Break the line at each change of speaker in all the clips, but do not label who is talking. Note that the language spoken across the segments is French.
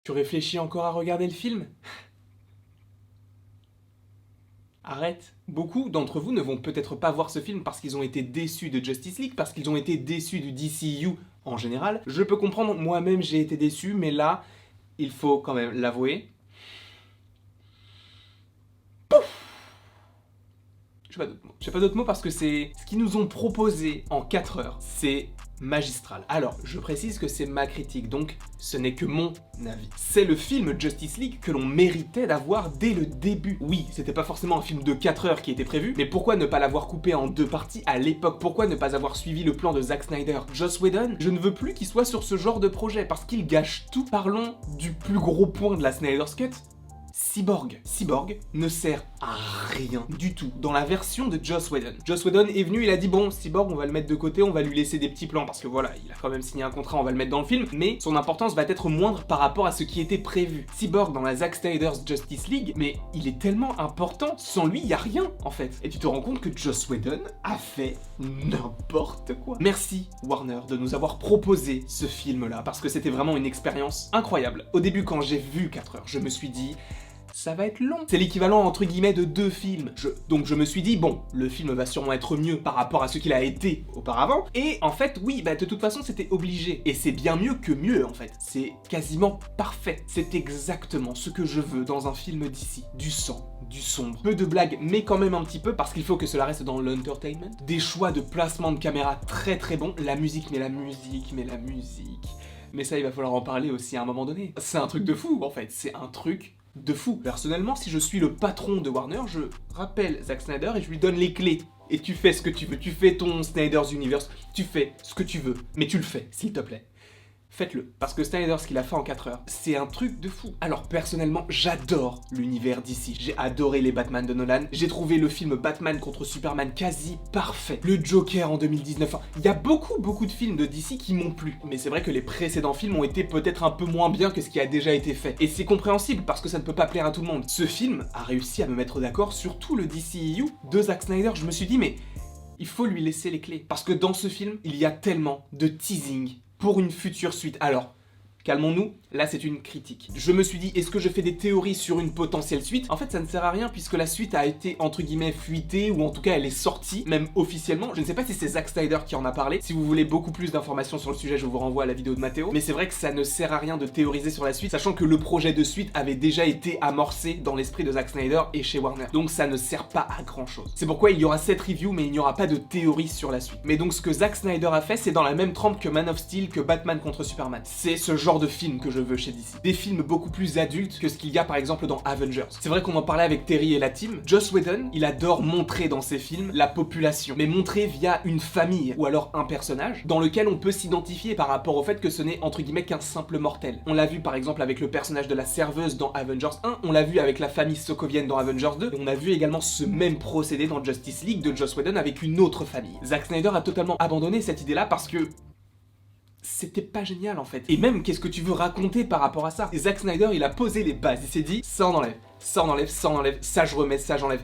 Tu réfléchis encore à regarder le film? Arrête. Beaucoup d'entre vous ne vont peut-être pas voir ce film parce qu'ils ont été déçus de Justice League, parce qu'ils ont été déçus du DCU en général. Je peux comprendre, moi-même j'ai été déçu, mais là, il faut quand même l'avouer. J'ai pas d'autres mots parce que c'est ce qu'ils nous ont proposé en 4 heures. C'est magistral. Alors, je précise que c'est ma critique, donc ce n'est que mon avis. C'est le film Justice League que l'on méritait d'avoir dès le début. Oui, c'était pas forcément un film de 4 heures qui était prévu, mais pourquoi ne pas l'avoir coupé en 2 parties à l'époque? Pourquoi ne pas avoir suivi le plan de Zack Snyder? Joss Whedon, je ne veux plus qu'il soit sur ce genre de projet parce qu'il gâche tout. Parlons du plus gros point de la Snyder's Cut. Cyborg. Cyborg ne sert à rien du tout dans la version de Joss Whedon. Joss Whedon est venu, il a dit bon, Cyborg, on va le mettre de côté, on va lui laisser des petits plans parce que voilà, il a quand même signé un contrat, on va le mettre dans le film, mais son importance va être moindre par rapport à ce qui était prévu. Cyborg dans la Zack Snyder's Justice League, mais il est tellement important, sans lui, il y a rien en fait. Et tu te rends compte que Joss Whedon a fait n'importe quoi. Merci Warner de nous avoir proposé ce film-là parce que c'était vraiment une expérience incroyable. Au début, quand j'ai vu 4 heures, je me suis dit ça va être long. C'est l'équivalent entre guillemets de 2 films. Donc je me suis dit, bon, le film va sûrement être mieux par rapport à ce qu'il a été auparavant. Et en fait, oui, bah de toute façon, c'était obligé. Et c'est bien mieux que mieux, en fait. C'est quasiment parfait. C'est exactement ce que je veux dans un film d'ici. Du sang, du sombre, peu de blagues, mais quand même un petit peu, parce qu'il faut que cela reste dans l'entertainment. Des choix de placement de caméra très très bons. La musique. Mais ça, il va falloir en parler aussi à un moment donné. C'est un truc de fou, en fait. C'est un truc de fou. Personnellement, si je suis le patron de Warner, je rappelle Zack Snyder et je lui donne les clés. Et tu fais ce que tu veux, tu fais ton Snyder's Universe, tu fais ce que tu veux, mais tu le fais, s'il te plaît. Faites-le, parce que Snyder, ce qu'il a fait en 4 heures, c'est un truc de fou. Alors personnellement, j'adore l'univers d'ici. J'ai adoré les Batman de Nolan, j'ai trouvé le film Batman contre Superman quasi parfait. Le Joker en 2019, il y a beaucoup de films de DC qui m'ont plu. Mais c'est vrai que les précédents films ont été peut-être un peu moins bien que ce qui a déjà été fait. Et c'est compréhensible, parce que ça ne peut pas plaire à tout le monde. Ce film a réussi à me mettre d'accord sur tout le DCEU de Zack Snyder. Je me suis dit, mais il faut lui laisser les clés. Parce que dans ce film, il y a tellement de teasing pour une future suite. Alors, calmons-nous, là c'est une critique. Je me suis dit, est-ce que je fais des théories sur une potentielle suite? En fait, ça ne sert à rien puisque la suite a été entre guillemets fuitée ou en tout cas elle est sortie, même officiellement. Je ne sais pas si c'est Zack Snyder qui en a parlé. Si vous voulez beaucoup plus d'informations sur le sujet, je vous renvoie à la vidéo de Mathéo. Mais c'est vrai que ça ne sert à rien de théoriser sur la suite, sachant que le projet de suite avait déjà été amorcé dans l'esprit de Zack Snyder et chez Warner. Donc ça ne sert pas à grand chose. C'est pourquoi il y aura cette review, mais il n'y aura pas de théorie sur la suite. Mais donc ce que Zack Snyder a fait, c'est dans la même trempe que Man of Steel, que Batman contre Superman. C'est ce genre de film que je veux chez DC. Des films beaucoup plus adultes que ce qu'il y a par exemple dans Avengers. C'est vrai qu'on en parlait avec Terry et la team. Joss Whedon, il adore montrer dans ses films la population, mais montrer via une famille ou alors un personnage dans lequel on peut s'identifier par rapport au fait que ce n'est entre guillemets qu'un simple mortel. On l'a vu par exemple avec le personnage de la serveuse dans Avengers 1, on l'a vu avec la famille sokovienne dans Avengers 2, et on a vu également ce même procédé dans Justice League de Joss Whedon avec une autre famille. Zack Snyder a totalement abandonné cette idée-là parce que c'était pas génial en fait. Et même, qu'est-ce que tu veux raconter par rapport à ça? Et Zack Snyder, il a posé les bases, il s'est dit, ça on enlève, ça on enlève, ça on enlève, ça je remets, ça j'enlève.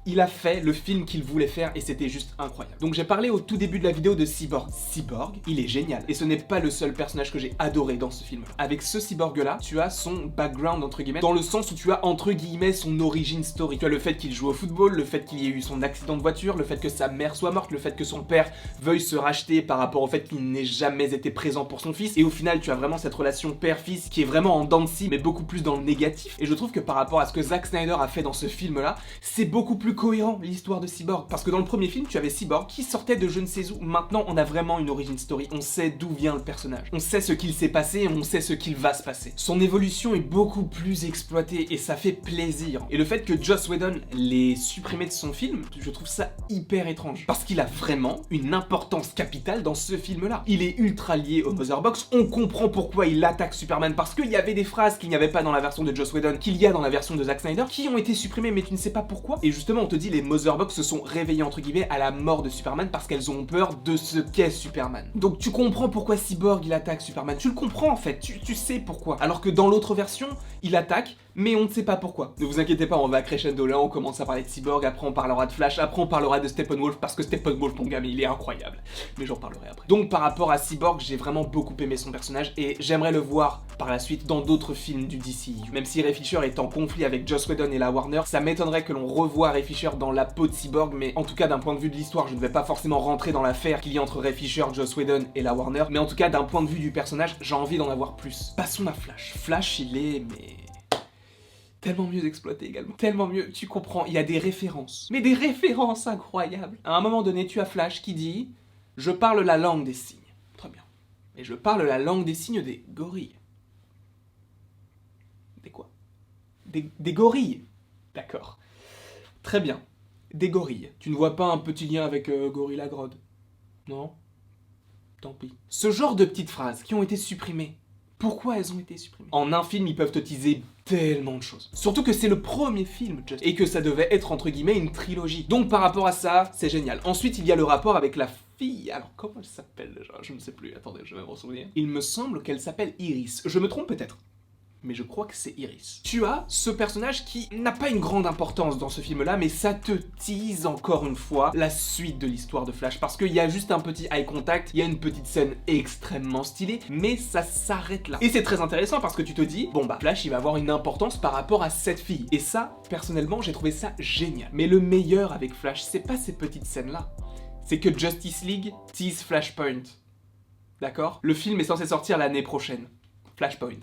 Il a fait le film qu'il voulait faire et c'était juste incroyable. Donc j'ai parlé au tout début de la vidéo de Cyborg. Cyborg, il est génial. Et ce n'est pas le seul personnage que j'ai adoré dans ce film. Avec ce Cyborg là, tu as son background entre guillemets, dans le sens où tu as entre guillemets son origin story. Tu as le fait qu'il joue au football, le fait qu'il y ait eu son accident de voiture, le fait que sa mère soit morte, le fait que son père veuille se racheter par rapport au fait qu'il n'ait jamais été présent pour son fils. Et au final, tu as vraiment cette relation père-fils qui est vraiment en dents de scie, mais beaucoup plus dans le négatif. Et je trouve que par rapport à ce que Zack Snyder a fait dans ce film là, c'est beaucoup plus cohérent l'histoire de Cyborg, parce que dans le premier film tu avais Cyborg qui sortait de je ne sais où. Maintenant on a vraiment une origin story, on sait d'où vient le personnage, on sait ce qu'il s'est passé et on sait ce qu'il va se passer. Son évolution est beaucoup plus exploitée et ça fait plaisir. Et le fait que Joss Whedon l'ait supprimé de son film, je trouve ça hyper étrange, parce qu'il a vraiment une importance capitale dans ce film là. Il est ultra lié au Mother Box, on comprend pourquoi il attaque Superman, parce qu'il y avait des phrases qu'il n'y avait pas dans la version de Joss Whedon, qu'il y a dans la version de Zack Snyder, qui ont été supprimées, mais tu ne sais pas pourquoi. Et justement Personnellement, on te dit les Motherbox se sont réveillés entre guillemets à la mort de Superman parce qu'elles ont peur de ce qu'est Superman. Donc tu comprends pourquoi Cyborg il attaque Superman, tu le comprends en fait, tu sais pourquoi. Alors que dans l'autre version, il attaque, mais on ne sait pas pourquoi. Ne vous inquiétez pas, on va crescendo là, on commence à parler de Cyborg, après on parlera de Flash, après on parlera de Steppenwolf parce que Steppenwolf, mon gars, mais il est incroyable. Mais j'en parlerai après. Donc par rapport à Cyborg, j'ai vraiment beaucoup aimé son personnage et j'aimerais le voir par la suite dans d'autres films du DCU. Même si Ray Fisher est en conflit avec Joss Whedon et la Warner, ça m'étonnerait que l'on revoie Ray Fisher dans la peau de Cyborg, mais en tout cas d'un point de vue de l'histoire, je ne vais pas forcément rentrer dans l'affaire qu'il y a entre Ray Fisher, Joss Whedon et la Warner, mais en tout cas d'un point de vue du personnage, j'ai envie d'en avoir plus. Passons à Flash. Flash, il est... mais... tellement mieux exploité également. Tellement mieux, tu comprends, il y a des références. Mais des références incroyables. À un moment donné, tu as Flash qui dit « Je parle la langue des signes ». Très bien. Et je parle la langue des signes des gorilles. Des quoi? Des gorilles. D'accord. Très bien. Des gorilles. Tu ne vois pas un petit lien avec Gorilla Grodd? Non? Tant pis. Ce genre de petites phrases qui ont été supprimées. Pourquoi elles ont été supprimées? En un film, ils peuvent te teaser tellement de choses. Surtout que c'est le premier film, et que ça devait être entre guillemets une trilogie. Donc par rapport à ça, c'est génial. Ensuite, il y a le rapport avec la fille. Alors comment elle s'appelle déjà? Je ne sais plus. Attendez, je vais me ressouvenir. Il me semble qu'elle s'appelle Iris. Je me trompe peut-être, mais je crois que c'est Iris. Tu as ce personnage qui n'a pas une grande importance dans ce film-là, mais ça te tease encore une fois la suite de l'histoire de Flash, parce qu'il y a juste un petit eye contact, il y a une petite scène extrêmement stylée, mais ça s'arrête là. Et c'est très intéressant parce que tu te dis, bon bah Flash il va avoir une importance par rapport à cette fille. Et ça, personnellement, j'ai trouvé ça génial. Mais le meilleur avec Flash, c'est pas ces petites scènes-là. C'est que Justice League tease Flashpoint. D'accord? Le film est censé sortir l'année prochaine. Flashpoint.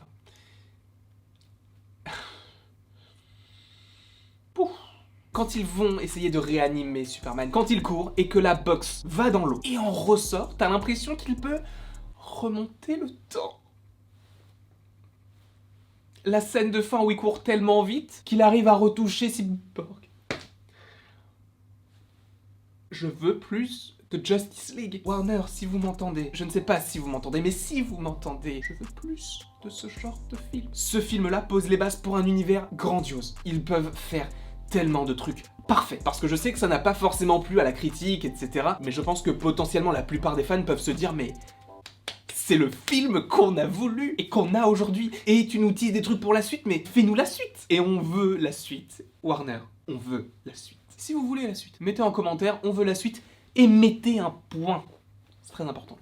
Quand ils vont essayer de réanimer Superman, quand il court et que la box va dans l'eau et en ressort, t'as l'impression qu'il peut remonter le temps. La scène de fin où il court tellement vite qu'il arrive à retoucher Cyborg. Je veux plus de Justice League. Warner, si vous m'entendez, je ne sais pas si vous m'entendez, mais si vous m'entendez, je veux plus de ce genre de film. Ce film-là pose les bases pour un univers grandiose. Ils peuvent faire tellement de trucs parfaits. Parce que je sais que ça n'a pas forcément plu à la critique, etc. Mais je pense que potentiellement la plupart des fans peuvent se dire, mais c'est le film qu'on a voulu et qu'on a aujourd'hui. Et tu nous teases des trucs pour la suite, mais fais-nous la suite. Et on veut la suite. Warner, on veut la suite. Si vous voulez la suite, mettez en commentaire, on veut la suite, et mettez un point. C'est très important.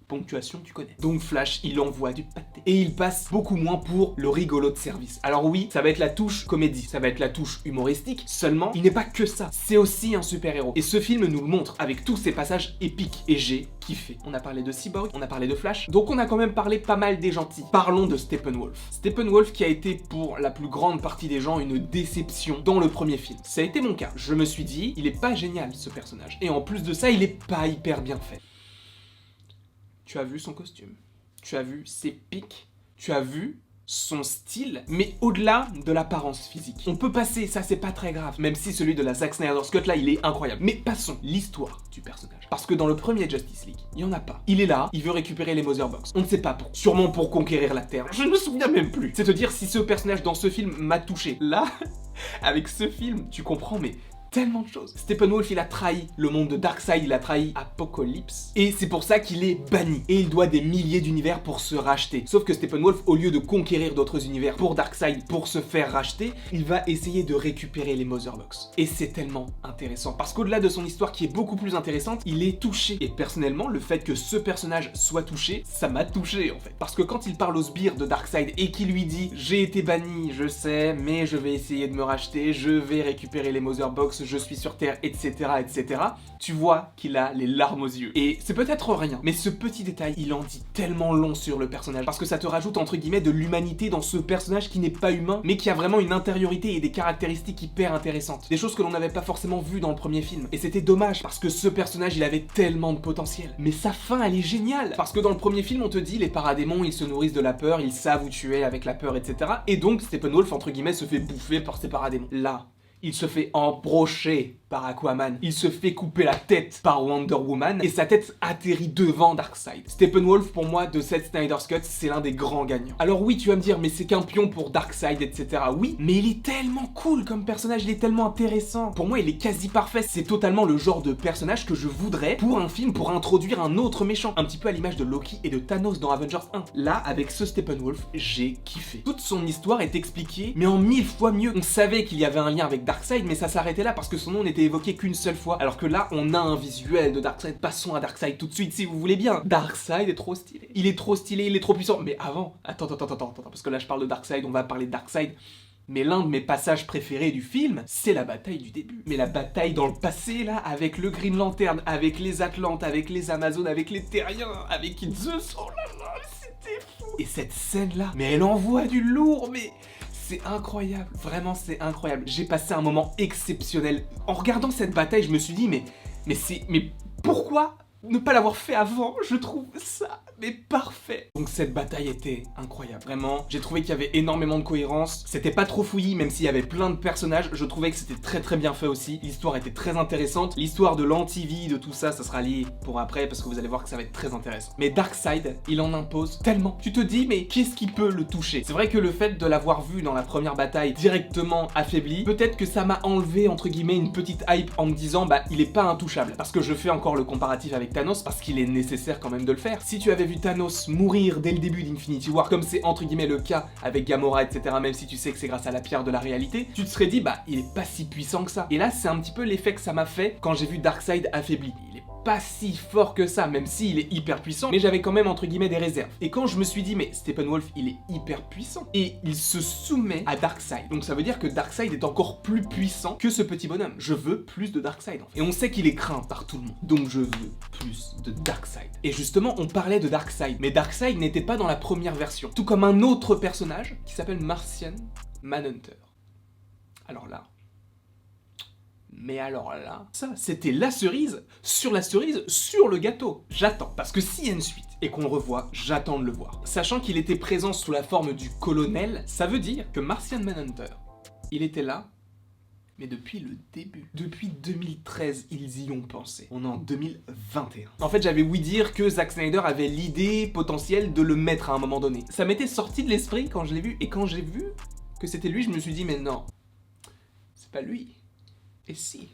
Ponctuation, tu connais. Donc Flash, il envoie du pâté. Et il passe beaucoup moins pour le rigolo de service. Alors oui, ça va être la touche comédie, ça va être la touche humoristique, seulement, il n'est pas que ça. C'est aussi un super-héros. Et ce film nous le montre avec tous ces passages épiques. Et j'ai kiffé. On a parlé de Cyborg, on a parlé de Flash, donc on a quand même parlé pas mal des gentils. Parlons de Steppenwolf. Steppenwolf qui a été pour la plus grande partie des gens une déception dans le premier film. Ça a été mon cas. Je me suis dit, il est pas génial ce personnage. Et en plus de ça, il est pas hyper bien fait. Tu as vu son costume, tu as vu ses pics, tu as vu son style, mais au-delà de l'apparence physique. On peut passer, ça c'est pas très grave, même si celui de la Zack Snyder Cut là, il est incroyable. Mais passons, l'histoire du personnage. Parce que dans le premier Justice League, il y en a pas. Il est là, il veut récupérer les Motherbox. On ne sait pas pourquoi. Sûrement pour conquérir la Terre. Je ne me souviens même plus. C'est te dire si ce personnage dans ce film m'a touché. Là, avec ce film, tu comprends, mais tellement de choses. Steppenwolf, il a trahi le monde de Darkseid, il a trahi Apocalypse, et c'est pour ça qu'il est banni. Et il doit des milliers d'univers pour se racheter. Sauf que Steppenwolf, au lieu de conquérir d'autres univers pour Darkseid, pour se faire racheter, il va essayer de récupérer les Motherbox. Et c'est tellement intéressant, parce qu'au-delà de son histoire qui est beaucoup plus intéressante, il est touché. Et personnellement, le fait que ce personnage soit touché, ça m'a touché en fait. Parce que quand il parle au sbire de Darkseid et qu'il lui dit « J'ai été banni, je sais, mais je vais essayer de me racheter, je vais récupérer les Motherbox, je suis sur Terre, etc., etc. » Tu vois qu'il a les larmes aux yeux. Et c'est peut-être rien, mais ce petit détail, il en dit tellement long sur le personnage, parce que ça te rajoute entre guillemets de l'humanité dans ce personnage qui n'est pas humain, mais qui a vraiment une intériorité et des caractéristiques hyper intéressantes. Des choses que l'on n'avait pas forcément vues dans le premier film. Et c'était dommage, parce que ce personnage, il avait tellement de potentiel. Mais sa fin, elle est géniale, parce que dans le premier film, on te dit, les paradémons, ils se nourrissent de la peur, ils savent où tu es avec la peur, etc. Et donc, Steppenwolf, entre guillemets, se fait bouffer par ces paradémons. Là, il se fait embrocher par Aquaman. Il se fait couper la tête par Wonder Woman et sa tête atterrit devant Darkseid. Steppenwolf, pour moi, de cette Snyder's Cut, c'est l'un des grands gagnants. Alors oui, tu vas me dire, mais c'est qu'un pion pour Darkseid, etc. Oui, mais il est tellement cool comme personnage, il est tellement intéressant. Pour moi, il est quasi parfait. C'est totalement le genre de personnage que je voudrais pour un film, pour introduire un autre méchant. Un petit peu à l'image de Loki et de Thanos dans Avengers 1. Là, avec ce Steppenwolf, j'ai kiffé. Toute son histoire est expliquée, mais en 1000 fois mieux. On savait qu'il y avait un lien avec Darkseid, mais ça s'arrêtait là parce que son nom n'était évoqué qu'une seule fois. Alors que là, on a un visuel de Darkseid. Passons à Darkseid tout de suite, si vous voulez bien. Darkseid est trop stylé. Il est trop stylé, il est trop puissant. Mais avant, attends, parce que là, je parle de Darkseid, on va parler de Darkseid. Mais l'un de mes passages préférés du film, c'est la bataille du début. Mais la bataille dans le passé, là, avec le Green Lantern, avec les Atlantes, avec les Amazones, avec les Terriens, avec Zeus, oh là là, c'était fou. Et cette scène-là, mais elle envoie du lourd, mais... c'est incroyable, vraiment c'est incroyable. J'ai passé un moment exceptionnel. En regardant cette bataille, je me suis dit, mais pourquoi ne pas l'avoir fait avant? Je trouve ça, mais parfait. Donc cette bataille était incroyable, vraiment. J'ai trouvé qu'il y avait énormément de cohérence. C'était pas trop fouillis, même s'il y avait plein de personnages. Je trouvais que c'était très très bien fait aussi. L'histoire était très intéressante. L'histoire de l'anti-vie, de tout ça, ça sera lié pour après, parce que vous allez voir que ça va être très intéressant. Mais Darkseid, il en impose tellement. Tu te dis, mais qu'est-ce qui peut le toucher? C'est vrai que le fait de l'avoir vu dans la première bataille directement affaibli, peut-être que ça m'a enlevé, entre guillemets, une petite hype en me disant, bah, il est pas intouchable. Parce que je fais encore le comparatif avec Thanos, parce qu'il est nécessaire quand même de le faire. Si tu avais vu Thanos mourir dès le début d'Infinity War, comme c'est entre guillemets le cas avec Gamora, etc., même si tu sais que c'est grâce à la pierre de la réalité, tu te serais dit, bah, il est pas si puissant que ça. Et là, c'est un petit peu l'effet que ça m'a fait quand j'ai vu Darkseid affaibli. Il est pas si fort que ça, même s'il est hyper puissant, mais j'avais quand même entre guillemets des réserves. Et quand je me suis dit, mais Steppenwolf, il est hyper puissant, et il se soumet à Darkseid. Donc ça veut dire que Darkseid est encore plus puissant que ce petit bonhomme. Je veux plus de Darkseid, en fait. Et on sait qu'il est craint par tout le monde. Donc je veux plus de Darkseid. Et justement, on parlait de Darkseid, mais Darkseid n'était pas dans la première version. Tout comme un autre personnage qui s'appelle Martian Manhunter. Alors là... mais alors là, ça, c'était la cerise sur le gâteau. J'attends, parce que s'il y a une suite et qu'on le revoit, j'attends de le voir. Sachant qu'il était présent sous la forme du colonel, ça veut dire que Martian Manhunter, il était là, mais depuis le début. Depuis 2013, ils y ont pensé. On est en 2021. En fait, j'avais ouï dire que Zack Snyder avait l'idée potentielle de le mettre à un moment donné. Ça m'était sorti de l'esprit quand je l'ai vu, et quand j'ai vu que c'était lui, je me suis dit, mais non, c'est pas lui. Et si,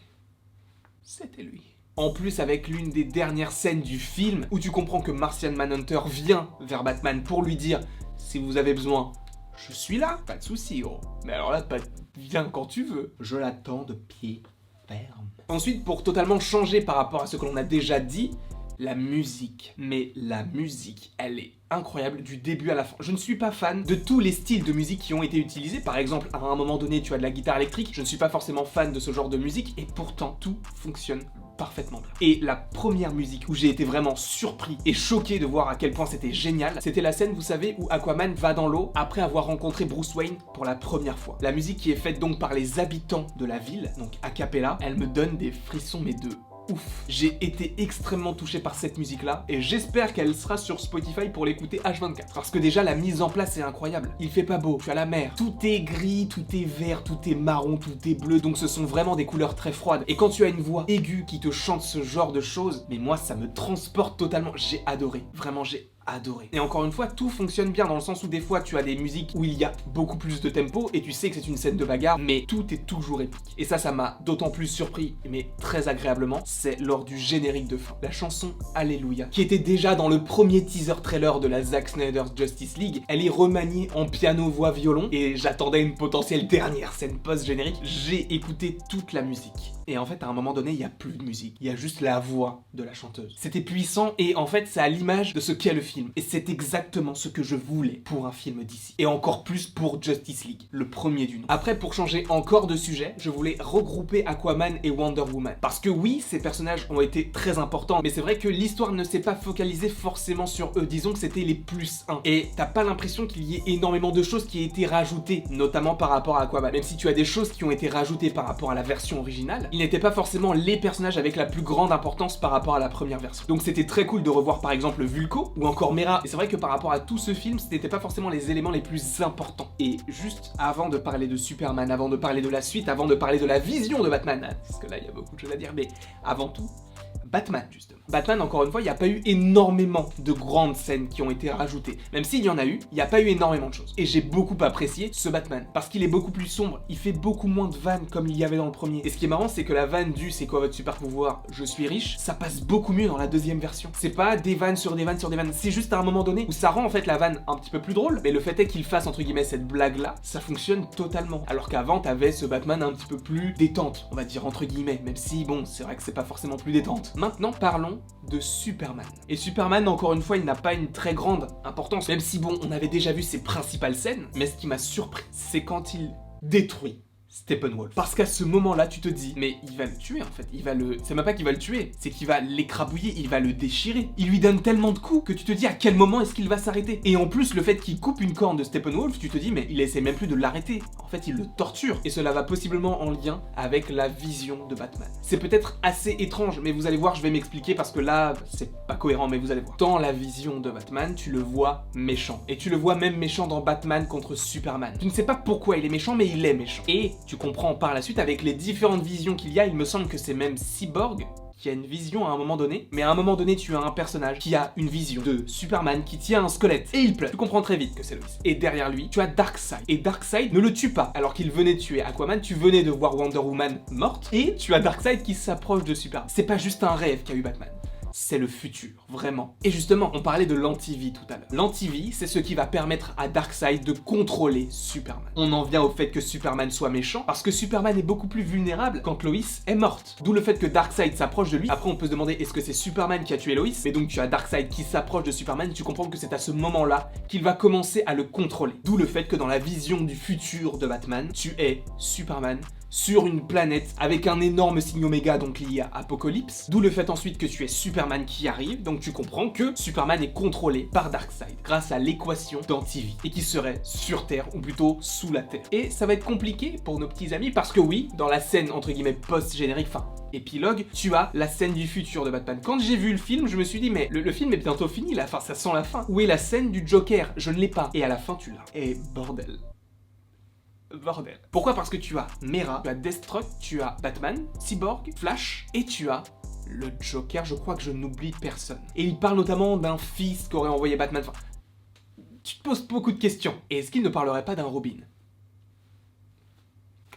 c'était lui. En plus, avec l'une des dernières scènes du film, où tu comprends que Martian Manhunter vient vers Batman pour lui dire « Si vous avez besoin, je suis là, pas de soucis, oh. Mais alors là, viens quand tu veux. Je l'attends de pied ferme. » Ensuite, pour totalement changer par rapport à ce que l'on a déjà dit, la musique. Mais la musique, elle est incroyable du début à la fin. Je ne suis pas fan de tous les styles de musique qui ont été utilisés. Par exemple, à un moment donné, tu as de la guitare électrique. Je ne suis pas forcément fan de ce genre de musique. Et pourtant, tout fonctionne parfaitement bien. Et la première musique où j'ai été vraiment surpris et choqué de voir à quel point c'était génial, c'était la scène, vous savez, où Aquaman va dans l'eau après avoir rencontré Bruce Wayne pour la première fois. La musique qui est faite donc par les habitants de la ville, donc a cappella, elle me donne des frissons, mais de ouf. J'ai été extrêmement touché par cette musique-là et j'espère qu'elle sera sur Spotify pour l'écouter H24. Parce que déjà, la mise en place est incroyable. Il fait pas beau, tu as la mer. Tout est gris, tout est vert, tout est marron, tout est bleu. Donc ce sont vraiment des couleurs très froides. Et quand tu as une voix aiguë qui te chante ce genre de choses, mais moi, ça me transporte totalement. J'ai adoré. Vraiment, j'ai adoré. Et encore une fois, tout fonctionne bien dans le sens où des fois tu as des musiques où il y a beaucoup plus de tempo et tu sais que c'est une scène de bagarre, mais tout est toujours épique. Et ça m'a d'autant plus surpris, mais très agréablement, c'est lors du générique de fin. La chanson Alléluia, qui était déjà dans le premier teaser trailer de la Zack Snyder's Justice League, elle est remaniée en piano, voix, violon, et j'attendais une potentielle dernière scène post-générique. J'ai écouté toute la musique. Et en fait, à un moment donné, il n'y a plus de musique. Il y a juste la voix de la chanteuse. C'était puissant et en fait, c'est à l'image de ce qu'est le film. Et c'est exactement ce que je voulais pour un film d'ici. Et encore plus pour Justice League, le premier du nom. Après, pour changer encore de sujet, je voulais regrouper Aquaman et Wonder Woman. Parce que oui, ces personnages ont été très importants, mais c'est vrai que l'histoire ne s'est pas focalisée forcément sur eux. Disons que c'était les plus 1. Et t'as pas l'impression qu'il y ait énormément de choses qui aient été rajoutées, notamment par rapport à Aquaman. Même si tu as des choses qui ont été rajoutées par rapport à la version originale, ils n'étaient pas forcément les personnages avec la plus grande importance par rapport à la première version. Donc c'était très cool de revoir par exemple Vulko ou encore Mera. Et c'est vrai que par rapport à tout ce film, ce n'était pas forcément les éléments les plus importants. Et juste avant de parler de Superman, avant de parler de la suite, avant de parler de la vision de Batman, parce que là il y a beaucoup de choses à dire, mais avant tout, Batman justement. Batman, encore une fois, il n'y a pas eu énormément de grandes scènes qui ont été rajoutées. Même s'il y en a eu, il n'y a pas eu énormément de choses. Et j'ai beaucoup apprécié ce Batman, parce qu'il est beaucoup plus sombre, il fait beaucoup moins de vannes comme il y avait dans le premier. Et ce qui est marrant, c'est que la vanne du c'est quoi votre super pouvoir, je suis riche, ça passe beaucoup mieux dans la deuxième version. C'est pas des vannes sur des vannes sur des vannes, c'est juste à un moment donné où ça rend en fait la vanne un petit peu plus drôle, mais le fait est qu'il fasse entre guillemets cette blague là, ça fonctionne totalement. Alors qu'avant, t'avais ce Batman un petit peu plus détente, on va dire entre guillemets, même si bon, c'est vrai que c'est pas forcément plus détente. Maintenant, parlons de Superman. Et Superman, encore une fois, il n'a pas une très grande importance, même si bon, on avait déjà vu ses principales scènes, mais ce qui m'a surpris, c'est quand il détruit Steppenwolf. Parce qu'à ce moment-là, tu te dis, mais il va le tuer en fait, c'est même pas qu'il va le tuer, c'est qu'il va l'écrabouiller, il va le déchirer. Il lui donne tellement de coups que tu te dis à quel moment est-ce qu'il va s'arrêter. Et en plus, le fait qu'il coupe une corne de Steppenwolf, tu te dis, mais il essaie même plus de l'arrêter. En fait, il le torture. Et cela va possiblement en lien avec la vision de Batman. C'est peut-être assez étrange, mais vous allez voir, je vais m'expliquer parce que là, c'est pas cohérent, mais vous allez voir. Dans la vision de Batman, tu le vois méchant. Et tu le vois même méchant dans Batman contre Superman. Tu ne sais pas pourquoi il est méchant, mais il est méchant. Et tu comprends par la suite avec les différentes visions qu'il y a, il me semble que c'est même Cyborg qui a une vision à un moment donné, mais à un moment donné tu as un personnage qui a une vision de Superman qui tient un squelette et il pleure. Tu comprends très vite que c'est Lois. Et derrière lui, tu as Darkseid. Et Darkseid ne le tue pas, alors qu'il venait tuer Aquaman, tu venais de voir Wonder Woman morte, et tu as Darkseid qui s'approche de Superman. C'est pas juste un rêve qu'a eu Batman. C'est le futur, vraiment. Et justement, on parlait de l'anti-vie tout à l'heure. L'anti-vie, c'est ce qui va permettre à Darkseid de contrôler Superman. On en vient au fait que Superman soit méchant, parce que Superman est beaucoup plus vulnérable quand Lois est morte. D'où le fait que Darkseid s'approche de lui. Après, on peut se demander, est-ce que c'est Superman qui a tué Lois? Mais donc tu as Darkseid qui s'approche de Superman, tu comprends que c'est à ce moment-là qu'il va commencer à le contrôler. D'où le fait que dans la vision du futur de Batman, tu es Superman sur une planète avec un énorme signe Oméga, donc lié à Apocalypse. D'où le fait ensuite que tu es Superman qui arrive, donc tu comprends que Superman est contrôlé par Darkseid grâce à l'équation d'anti-vie et qui serait sur Terre ou plutôt sous la Terre. Et ça va être compliqué pour nos petits amis parce que oui, dans la scène entre guillemets post-générique, enfin épilogue, tu as la scène du futur de Batman. Quand j'ai vu le film, je me suis dit mais le film est bientôt fini, la fin, ça sent la fin. Où est la scène du Joker? Je ne l'ai pas. Et à la fin tu l'as. Et bordel. Bordel. Pourquoi? Parce que tu as Mera, tu as Deathstroke, tu as Batman, Cyborg, Flash, et tu as le Joker, je crois que je n'oublie personne. Et il parle notamment d'un fils qu'aurait envoyé Batman. Enfin, tu te poses beaucoup de questions. Et est-ce qu'il ne parlerait pas d'un Robin?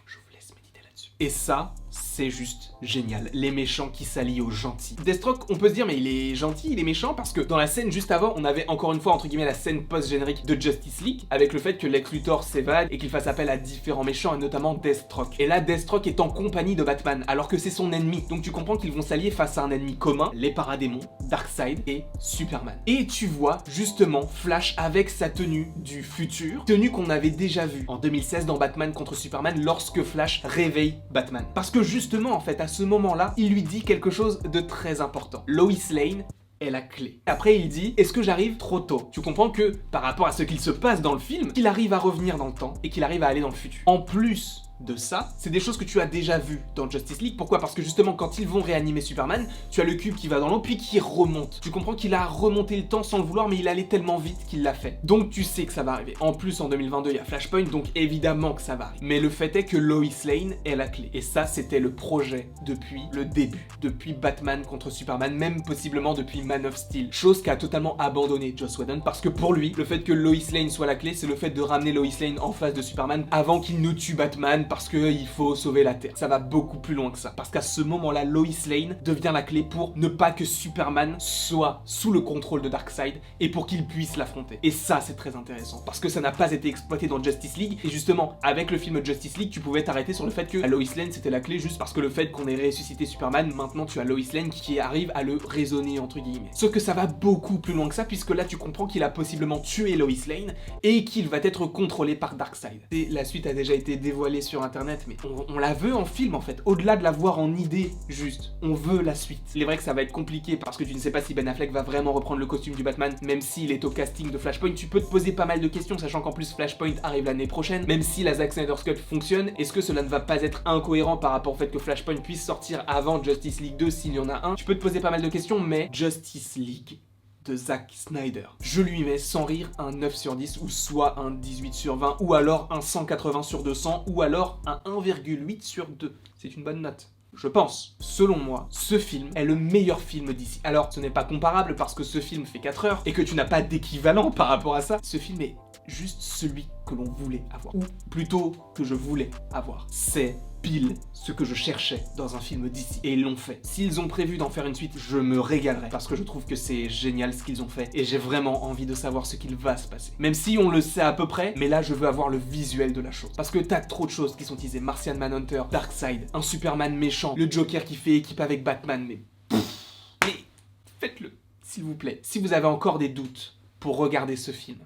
Je vous laisse méditer là-dessus. Et ça, c'est juste génial. Les méchants qui s'allient aux gentils. Deathstroke, on peut se dire, mais il est gentil, il est méchant, parce que dans la scène juste avant, on avait encore une fois, entre guillemets, la scène post-générique de Justice League, avec le fait que Lex Luthor s'évade et qu'il fasse appel à différents méchants, et notamment Deathstroke. Et là, Deathstroke est en compagnie de Batman, alors que c'est son ennemi. Donc tu comprends qu'ils vont s'allier face à un ennemi commun, les paradémons, Darkseid et Superman. Et tu vois, justement, Flash avec sa tenue du futur, tenue qu'on avait déjà vue en 2016 dans Batman contre Superman, lorsque Flash réveille Batman. Parce que justement, en fait, à ce moment-là, il lui dit quelque chose de très important. Lois Lane est la clé. Après, il dit, est-ce que j'arrive trop tôt? Tu comprends que, par rapport à ce qu'il se passe dans le film, qu'il arrive à revenir dans le temps et qu'il arrive à aller dans le futur. En plus de ça, c'est des choses que tu as déjà vues dans Justice League. Pourquoi? Parce que justement, quand ils vont réanimer Superman, tu as le cube qui va dans l'eau puis qui remonte. Tu comprends qu'il a remonté le temps sans le vouloir, mais il allait tellement vite qu'il l'a fait. Donc tu sais que ça va arriver. En plus, en 2022, il y a Flashpoint, donc évidemment que ça va arriver. Mais le fait est que Lois Lane est la clé. Et ça, c'était le projet depuis le début. Depuis Batman contre Superman, même possiblement depuis Man of Steel. Chose qu'a totalement abandonné Joss Whedon, parce que pour lui, le fait que Lois Lane soit la clé, c'est le fait de ramener Lois Lane en face de Superman avant qu'il ne tue Batman, parce qu'il faut sauver la Terre. Ça va beaucoup plus loin que ça. Parce qu'à ce moment-là, Lois Lane devient la clé pour ne pas que Superman soit sous le contrôle de Darkseid et pour qu'il puisse l'affronter. Et ça, c'est très intéressant. Parce que ça n'a pas été exploité dans Justice League. Et justement, avec le film Justice League, tu pouvais t'arrêter sur le fait que Lois Lane, c'était la clé juste parce que le fait qu'on ait ressuscité Superman, maintenant tu as Lois Lane qui arrive à le raisonner, entre guillemets. Sauf que ça va beaucoup plus loin que ça, puisque là, tu comprends qu'il a possiblement tué Lois Lane et qu'il va être contrôlé par Darkseid. Et la suite a déjà été dévoilée sur sur internet, mais on la veut en film en fait. Au-delà de la voir en idée, juste, on veut la suite. Il est vrai que ça va être compliqué parce que tu ne sais pas si Ben Affleck va vraiment reprendre le costume du Batman, même s'il est au casting de Flashpoint. Tu peux te poser pas mal de questions, sachant qu'en plus Flashpoint arrive l'année prochaine. Même si la Zack Snyder's Cut fonctionne, est-ce que cela ne va pas être incohérent par rapport au fait que Flashpoint puisse sortir avant Justice League 2 s'il y en a un? Tu peux te poser pas mal de questions, mais Justice League de Zack Snyder, je lui mets sans rire un 9 sur 10 ou soit un 18 sur 20 ou alors un 180 sur 200 ou alors un 1,8 sur 2. C'est une bonne note. Je pense, selon moi, ce film est le meilleur film d'ici. Alors, ce n'est pas comparable parce que ce film fait 4 heures et que tu n'as pas d'équivalent par rapport à ça. Ce film est juste celui que l'on voulait avoir. Ou plutôt que je voulais avoir. C'est pile ce que je cherchais dans un film d'ici. Et ils l'ont fait. S'ils ont prévu d'en faire une suite, je me régalerai. Parce que je trouve que c'est génial ce qu'ils ont fait. Et j'ai vraiment envie de savoir ce qu'il va se passer. Même si on le sait à peu près, mais là je veux avoir le visuel de la chose. Parce que t'as trop de choses qui sont teasées. Martian Manhunter, Darkseid, un Superman méchant, le Joker qui fait équipe avec Batman, mais faites-le, s'il vous plaît. Si vous avez encore des doutes pour regarder ce film,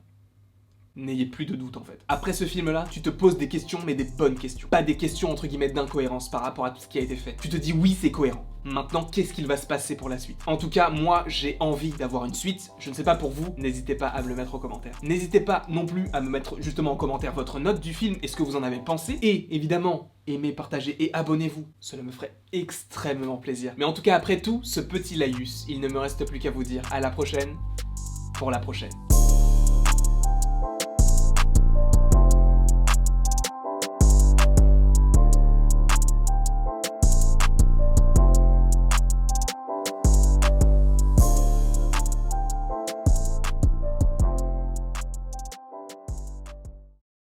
n'ayez plus de doute en fait. Après ce film-là, tu te poses des questions, mais des bonnes questions. Pas des questions entre guillemets d'incohérence par rapport à tout ce qui a été fait. Tu te dis oui, c'est cohérent. Maintenant, qu'est-ce qu'il va se passer pour la suite? En tout cas, moi, j'ai envie d'avoir une suite. Je ne sais pas pour vous, n'hésitez pas à me le mettre en commentaire. N'hésitez pas non plus à me mettre justement en commentaire votre note du film et ce que vous en avez pensé. Et évidemment, aimez, partagez et abonnez-vous. Cela me ferait extrêmement plaisir. Mais en tout cas, après tout, ce petit laïus, il ne me reste plus qu'à vous dire à la prochaine pour la prochaine.